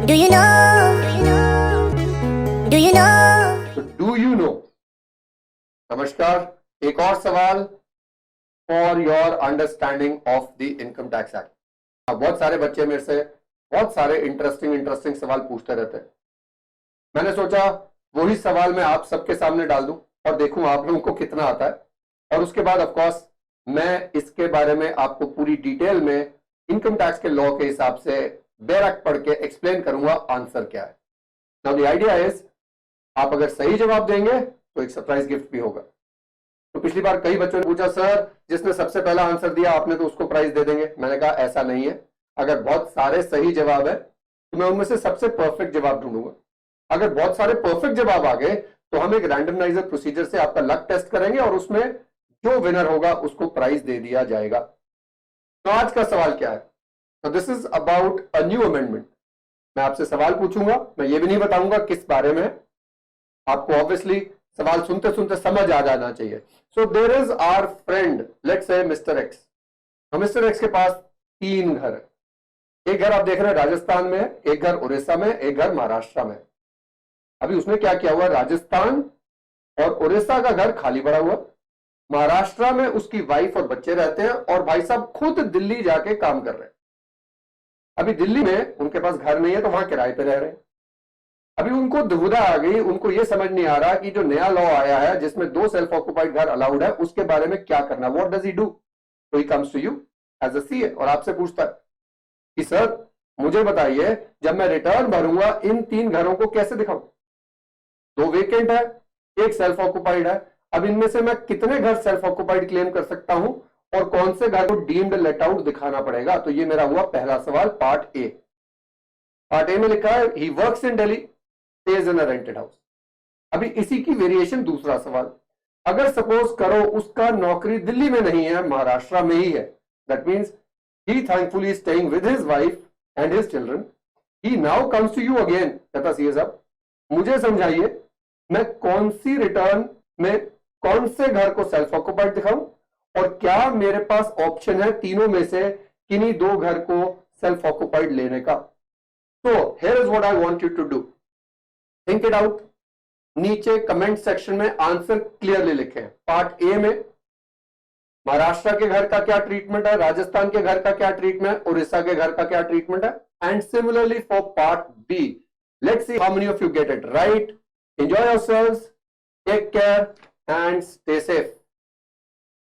Do you know? Do you know? Do you know. नमस्कार, एक और सवाल for your understanding of the income tax act. बहुत सारे बच्चे मेरे से बहुत सारे इंटरेस्टिंग सवाल पूछते रहते हैं। मैंने सोचा वही सवाल मैं आप सबके सामने डाल दूं और देखूं आप लोगों को कितना आता है, और उसके बाद ऑफ कोर्स मैं इसके बारे में आपको पूरी डिटेल में इनकम टैक्स के लॉ के हिसाब से डायरेक्ट पढ़ के एक्सप्लेन करूंगा आंसर क्या है। नाउ द आइडिया इज, आप अगर सही जवाब देंगे तो एक सरप्राइज गिफ्ट भी होगा। तो पिछली बार कई बच्चों ने पूछा, सर जिसने सबसे पहला आंसर दिया आपने तो उसको प्राइज दे देंगे। मैंने कहा ऐसा नहीं है, अगर बहुत सारे सही जवाब है तो मैं उनमें से सबसे परफेक्ट जवाब ढूंढूंगा। अगर बहुत सारे परफेक्ट जवाब आ गए तो हम एक रैंडमाइजर प्रोसीजर से आपका लक टेस्ट करेंगे और उसमें जो विनर होगा उसको प्राइज दे दिया जाएगा। तो आज का सवाल क्या है? तो this is about a new amendment. मैं आपसे सवाल पूछूंगा, मैं ये भी नहीं बताऊंगा किस बारे में। आपको ऑब्वियसली सवाल सुनते सुनते समझ आ जाना चाहिए। So there is our friend, let's say mister X. तो मिस्टर एक्स के पास 3 घर है। एक घर आप देख रहे हैं राजस्थान में, एक घर उड़ीसा में, एक घर महाराष्ट्र में। अभी उसने क्या किया हुआ, राजस्थान और उड़ीसा का घर खाली पड़ा हुआ, महाराष्ट्र में उसकी वाइफ और बच्चे रहते हैं, और भाई साहब खुद दिल्ली जाके काम कर रहे हैं। अभी दिल्ली में उनके पास घर नहीं है तो वहां किराए पे रह रहे हैं। अभी उनको दुविधा आ गई, उनको यह समझ नहीं आ रहा कि जो नया लॉ आया है जिसमें 2 सेल्फ ऑक्युपाइड घर अलाउड है उसके बारे में क्या करना। What does he do? तो he comes to you as a CA और आपसे पूछता है कि सर मुझे बताइए, जब मैं रिटर्न भरूंगा इन 3 घरों को कैसे दिखाऊं? 2 वेकेंट है, 1 सेल्फ ऑक्युपाइड है। अब इनमें से मैं कितने घर सेल्फ ऑक्युपाइड क्लेम कर सकता हूं और कौन से घर को डीम्ड लेट आउट दिखाना पड़ेगा? तो ये मेरा हुआ पहला सवाल, पार्ट ए। पार्ट ए में लिखा है he works in Delhi, stays in a rented house। अभी इसी की वेरिएशन दूसरा सवाल, अगर सपोज करो उसका नौकरी दिल्ली में नहीं है, महाराष्ट्र में ही है, that means he thankfully is staying with his wife and his children, he now comes to you again, कहता सीए साहब मुझे समझाइए मैं कौन सी रिटर्न में कौन से घर को सेल्फ ऑक्युपाइड दिखाऊं, और क्या मेरे पास ऑप्शन है तीनों में से किन्हीं 2 घर को सेल्फ ऑक्युपाइड लेने का? तो here is what I want you to do, think it out. नीचे कमेंट सेक्शन में आंसर क्लियरली लिखें। पार्ट ए में महाराष्ट्र के घर का क्या ट्रीटमेंट है, राजस्थान के घर का क्या ट्रीटमेंट है, उड़ीसा के घर का क्या ट्रीटमेंट है, and similarly for part B. Let's see how many of you get it right. Enjoy yourselves, take care and stay safe.